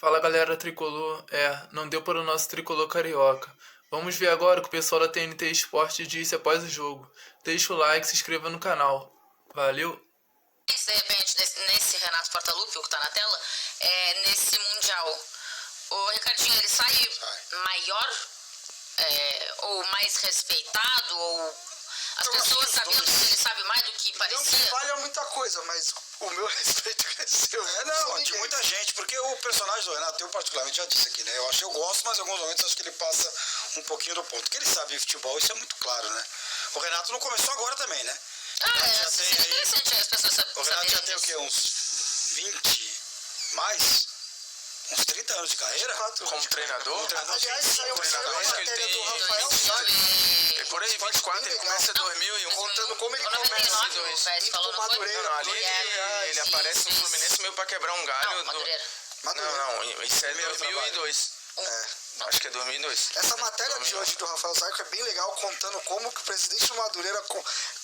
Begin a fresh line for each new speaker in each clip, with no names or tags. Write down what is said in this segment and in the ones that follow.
Fala galera tricolor, não deu para o nosso tricolor carioca. Vamos ver agora o que o pessoal da TNT Esporte disse após o jogo. Deixa o like e se inscreva no canal. Valeu!
De repente, nesse Renato Portaluppi, o que tá na tela, nesse Mundial, o Ricardinho, ele sai maior, ou mais respeitado, ou as pessoas sabendo que ele sabe mais do que parecia?
Não falha muita coisa, mas o meu respeito cresceu.
De muita gente, porque o personagem do Renato, eu particularmente já disse aqui, né? Eu gosto, mas em alguns momentos acho que ele passa um pouquinho do ponto. Que ele sabe de futebol, isso é muito claro, né? O Renato não começou agora também, né?
Interessante as pessoas
O Renato já tem o quê? Uns 20 mais? Uns 30 anos de carreira?
Como treinador?
Aliás, saiu uma matéria do Rafael
É por aí, 24, ele começa em 2001.
contando como ele
99,
começa
o Pérez falou,
pro
não foi?
Madureira.
Não, ali ele aparece no Fluminense meio pra quebrar um galho.
Não, Madureira.
Não, isso é 2002. Acho que é 2002.
Essa matéria de hoje do Rafael Zarco é bem legal, contando como que o presidente do Madureira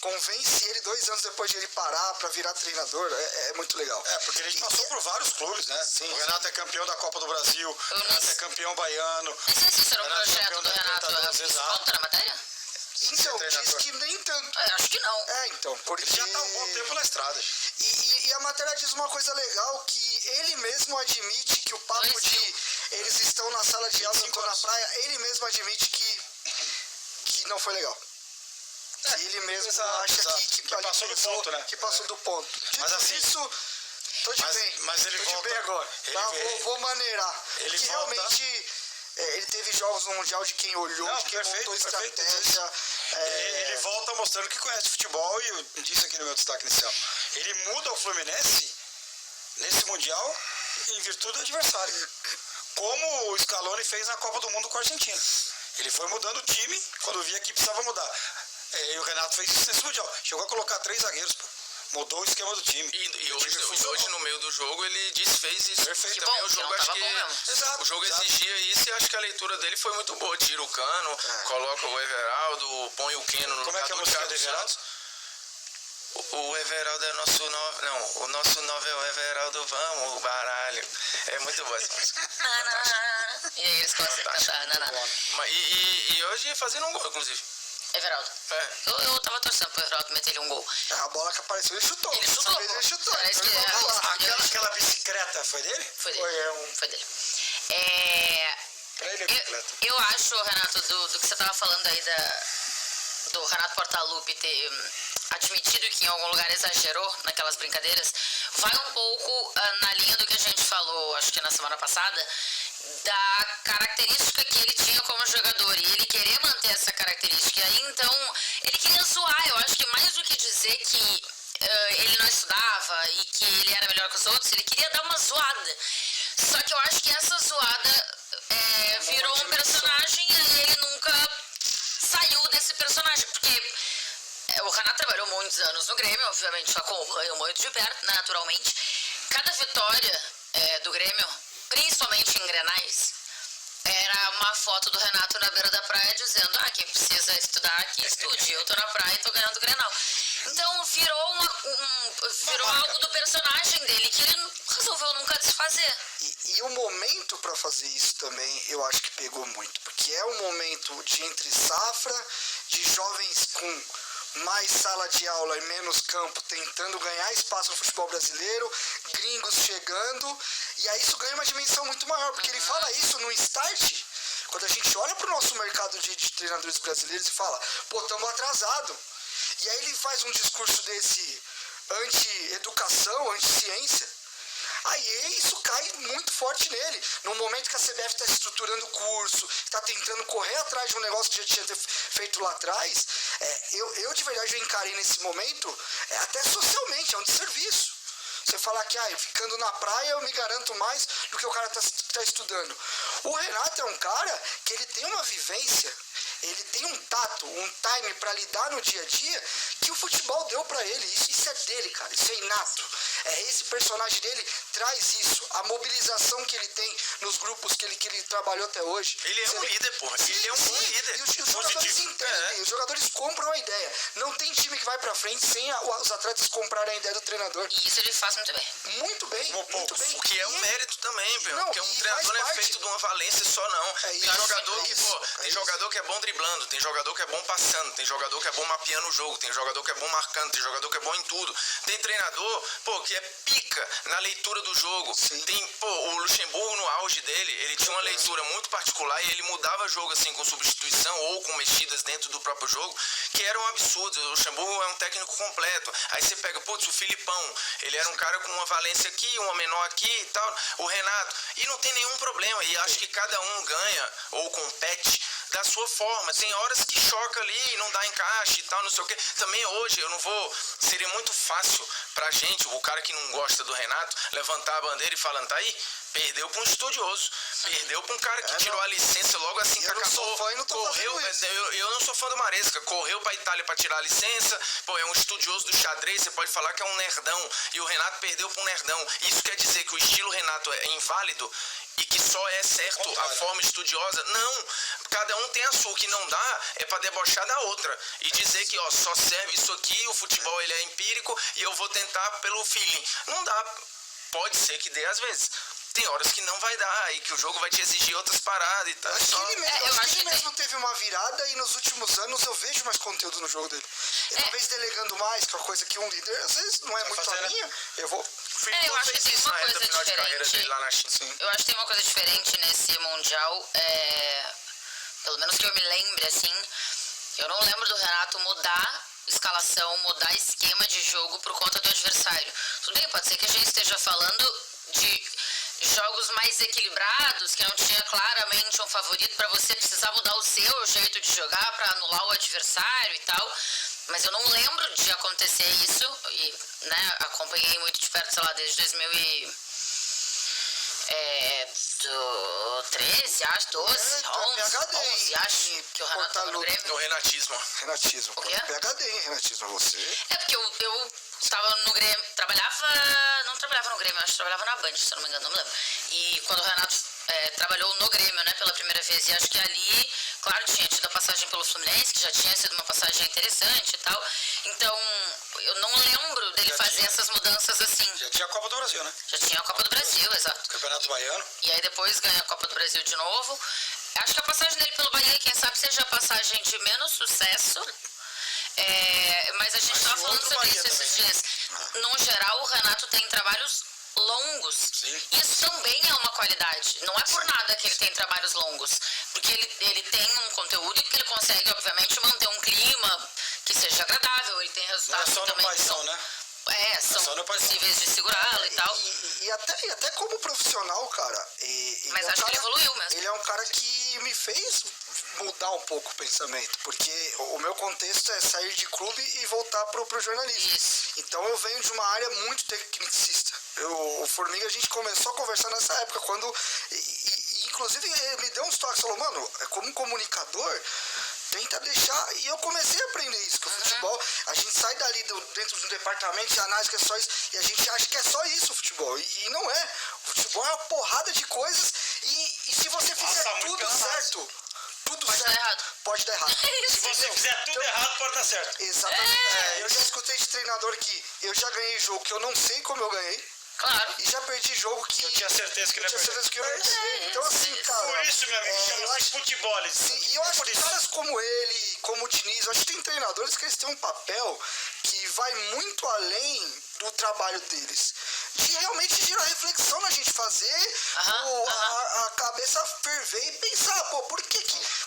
convence ele 2 anos depois de ele parar pra virar treinador. É muito legal.
Porque ele passou por vários clubes, né? Sim, o Renato é campeão da Copa do Brasil, o Renato é campeão baiano.
Não sei se isso era um
Renato é
projeto
campeão
do
da
Renato,
Libertadores,
isso
exato.
conta na matéria?
Então, diz
treinador.
que nem tanto.
Acho que não.
Então, porque...
Ele já tá há um bom tempo na estrada.
E a matéria diz uma coisa legal, que ele mesmo admite que o papo de eles estão na sala de aula, eu tô na praia, ele mesmo admite que não foi legal. Que ele mesmo acha que
passou do ponto, né?
Que passou do ponto.
Mas assim,
isso, tô de bem.
Mas ele
tô
volta,
de bem agora. Vou maneirar.
Ele
Porque
volta...
realmente ele teve jogos no Mundial de quem olhou, de quem montou estratégia.
Ele volta mostrando que conhece futebol, e eu disse aqui no meu destaque inicial. Ele muda o Fluminense nesse Mundial em virtude do adversário. Como o Scaloni fez na Copa do Mundo com a Argentina. Ele foi mudando o time quando via que precisava mudar. E o Renato fez isso nesse Mundial. Chegou a colocar 3 zagueiros, pô. Mudou o esquema do time.
E hoje no meio do jogo ele desfez isso.
Perfeito.
Também
Bom,
o jogo
não
acho
tava
que
bom mesmo.
Exato,
o jogo
exato.
exigia isso, e acho que a leitura dele foi muito boa. Tira o Cano, coloca o Everaldo, põe o Keno no
Como é
lugar
que é a
do
música
Thiago
do Everaldo?
Santos. O Everaldo é nosso 9. Não, o nosso 9 é o Everaldo, vamos, baralho. É muito boa essa música.
E aí eles começam a cantar, naná.
E hoje fazendo um gol, inclusive.
Everaldo. Eu tava torcendo pro Everaldo meter ele um gol.
A bola que apareceu, ele chutou.
Ele chutou,
Dessa vez ele chutou.
Era isso que
Então, vamos lá.
Aquela bicicleta foi dele?
Foi dele. Foi dele.
Pra ele é bicicleta.
Eu acho, Renato, do que você tava falando aí do Renato Portaluppi ter admitido que em algum lugar exagerou naquelas brincadeiras, vai um pouco na linha do que a gente falou, acho que na semana passada, da característica que ele tinha como jogador, e ele querer manter essa característica. E aí, então, ele queria zoar. Eu acho que mais do que dizer que ele não estudava e que ele era melhor que os outros, ele queria dar uma zoada. Só que eu acho que essa zoada virou um personagem, e ele nunca saiu desse personagem, porque o Renato trabalhou muitos anos no Grêmio, obviamente acompanhou muito de perto, naturalmente. Cada vitória do Grêmio, principalmente em Grenais, era uma foto do Renato na beira da praia dizendo: quem precisa estudar, que estude, eu tô na praia e tô ganhando o Grenal. Então virou algo do personagem dele, que ele resolveu nunca desfazer.
E o momento para fazer isso também, eu acho que pegou muito, porque é um momento de entre safra, de jovens com mais sala de aula e menos campo, tentando ganhar espaço no futebol brasileiro, gringos chegando, e aí isso ganha uma dimensão muito maior, porque ele fala isso no start, quando a gente olha para o nosso mercado de treinadores brasileiros e fala, estamos atrasados. E aí ele faz um discurso desse anti-educação, anti-ciência. Aí isso cai muito forte nele. No momento que a CBF está estruturando o curso, está tentando correr atrás de um negócio que já tinha feito lá atrás, eu de verdade encarei nesse momento, até socialmente, é um desserviço. Você falar que ficando na praia eu me garanto mais do que o cara tá estudando. O Renato é um cara que ele tem uma vivência ele tem um tato, um time pra lidar no dia a dia que o futebol deu pra ele. Isso é dele, cara. Isso é inato. Esse personagem dele traz isso. A mobilização que ele tem nos grupos que ele trabalhou até hoje.
Ele é um líder, porra. Ele é um bom líder.
E os jogadores entendem, os jogadores compram a ideia. Não tem time que vai pra frente sem os atletas comprarem a ideia do treinador.
E isso ele faz muito bem.
Muito bem, muito bem.
O que é um mérito também,
Não,
porque um treinador não é feito de uma valência só, não. Tem jogador que, tem jogador que é bom driblando, tem jogador que é bom passando, tem jogador que é bom mapeando o jogo, tem jogador que é bom marcando, tem jogador que é bom em tudo. Tem treinador, que é pica na leitura do jogo.
Sim.
Tem, o Luxemburgo no auge dele, ele tinha uma leitura muito particular e ele mudava jogo assim com substituição ou com mexidas dentro do próprio jogo, que eram absurdos. O Luxemburgo é um técnico completo. Aí você pega, o Filipão, ele era um cara com uma valência aqui, uma menor aqui e tal, o Renato, e não tem nenhum problema, e acho que cada um ganha ou compete da sua forma. Tem horas que choca ali e não dá encaixe e tal, não sei o que. Também hoje, eu não vou... Seria muito fácil pra gente, o cara que não gosta do Renato, levantar a bandeira e falando, tá aí, perdeu pra um estudioso. Perdeu pra um cara que tirou a licença logo assim que acabou.
Eu não sou fã e não tô
correu, eu não sou fã do Maresca. Correu pra Itália pra tirar a licença. É um estudioso do xadrez, você pode falar que é um nerdão. E o Renato perdeu pra um nerdão. Isso quer dizer que o estilo Renato é inválido e que só é certo a forma estudiosa? Não. Cada um tem a sua. O que não dá é pra debochar da outra. E dizer que, só serve isso aqui, o futebol ele é empírico e eu vou tentar pelo feeling. Não dá. Pode ser que dê às vezes. Tem horas que não vai dar e que o jogo vai te exigir outras paradas e tal.
Ele mesmo teve uma virada e nos últimos anos eu vejo mais conteúdo no jogo dele. Talvez delegando mais, que é uma coisa que um líder às vezes não é muito a minha. Eu
acho que tem uma coisa diferente.
Lá na China.
Eu acho que tem uma coisa diferente nesse Mundial. Pelo menos que eu me lembre, assim. Eu não lembro do Renato mudar escalação, mudar esquema de jogo por conta do adversário. Tudo bem, pode ser que a gente esteja falando de jogos mais equilibrados, que não tinha claramente um favorito para você precisar mudar o seu jeito de jogar para anular o adversário e tal. Mas eu não lembro de acontecer isso e, acompanhei muito de perto, sei lá, desde 2013, acho, 12, 11, acho que o Renato tava no Grêmio.
No Renatismo.
Renatismo.
O quê?
PHD, hein? Renatismo, você.
É porque eu estava no Grêmio, não trabalhava no Grêmio, acho que trabalhava na Band, se eu não me engano, não me lembro. E quando o Renato trabalhou no Grêmio, pela primeira vez, e acho que ali, claro, tinha tido a passagem pelo Fluminense, que já tinha sido uma passagem interessante e tal. Então, eu não lembro dele fazer essas mudanças assim.
Já tinha a Copa do Brasil, né?
Já tinha a Copa do Brasil, exato.
Campeonato Baiano.
E aí depois ganha a Copa do Brasil de novo. Acho que a passagem dele pelo Bahia, quem sabe, seja a passagem de menos sucesso. Mas a gente estava falando sobre isso esses dias. No geral, o Renato tem trabalhos longos.
Sim.
Isso também é uma qualidade. Não é por nada que ele tem trabalhos longos. Porque ele tem um conteúdo e porque ele consegue, obviamente, manter um clima que seja agradável. Ele tem resultados
Não é só
que
no
também
paixão, né?
São possíveis de segurá-lo e tal.
E até como profissional, cara.
Mas acho que ele evoluiu mesmo.
Ele é um cara que me fez mudar um pouco o pensamento, porque o meu contexto é sair de clube e voltar pro jornalismo.
Isso.
Então eu venho de uma área muito tecnicista. O Formiga, a gente começou a conversar nessa época, quando inclusive ele me deu uns toques, falou, mano, como comunicador, tenta deixar, e eu comecei a aprender isso, que o futebol, a gente sai dali dentro de um departamento de análise que é só isso, e a gente acha que é só isso o futebol, e não é. O futebol é uma porrada de coisas, e se você fizer tudo certo,
Pode dar errado.
Pode dar errado.
Se você fizer tudo errado, pode dar certo.
Exatamente. Eu já escutei de treinador que eu já ganhei jogo que eu não sei como eu ganhei.
Claro.
E já perdi jogo que
Eu tinha certeza que ele ia perder.
eu ia perder. Então assim, cara.
Por isso, meu amigo, chama-se futebol.
E eu acho que caras como ele, como o Diniz, eu acho que tem treinadores que eles têm um papel que vai muito além do trabalho deles. De realmente gerar reflexão na gente, fazer a cabeça ferver e pensar,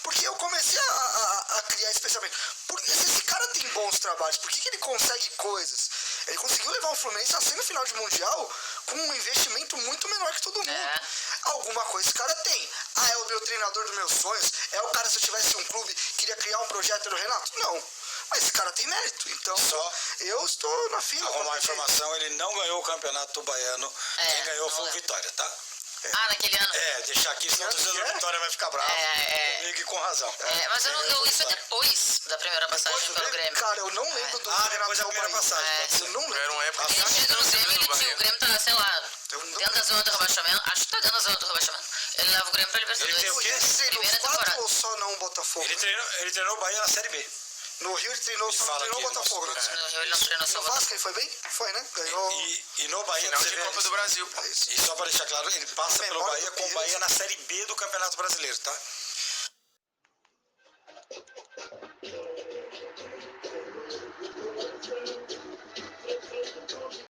porque eu comecei a criar esse pensamento. Porque se esse cara tem bons trabalhos, por que ele consegue coisas? Ele conseguiu levar o Fluminense a semifinal de Mundial com um investimento muito menor que todo mundo. Alguma coisa esse cara tem. É o meu treinador dos meus sonhos? É o cara, se eu tivesse um clube, queria criar um projeto do Renato? Não. Mas esse cara tem mérito. Então, eu estou na fila.
Arrumar a informação, ele não ganhou o campeonato baiano. Quem ganhou foi o Vitória, tá?
Ah, naquele ano.
Deixar aqui, senão o torcedor da Vitória vai ficar bravo. Comigo e com razão.
Mas isso é depois da primeira passagem pelo Grêmio.
Cara, eu não lembro do
Depois da primeira passagem. Pode ser.
Eu não lembro.
Era uma época
Ele chega no Grêmio, o Grêmio tá, sei lá,
Eu não
dentro da zona do rebaixamento. Acho que tá dentro da zona do rebaixamento. Ele leva o Grêmio pra Libertadores.
Ele tem o quê?
Ele treinou
Primeira
os 4
temporada.
ou só não o Botafogo?
Ele treinou o Bahia na Série B.
No Rio ele treinou
Ele
só
fala
treinou o
aqui,
Botafogo.
nosso-
Né?
No Rio ele não treinou só
No
o
Vasco
Botafogo.
ele foi bem? Foi, né? Ganhou.
E no Bahia,
final
você
de
vê,
Copa do Brasil, pô.
É isso.
E só pra deixar claro, ele passa pelo
Memória
Bahia
do
com o
Pires.
Bahia na Série B do Campeonato Brasileiro, tá?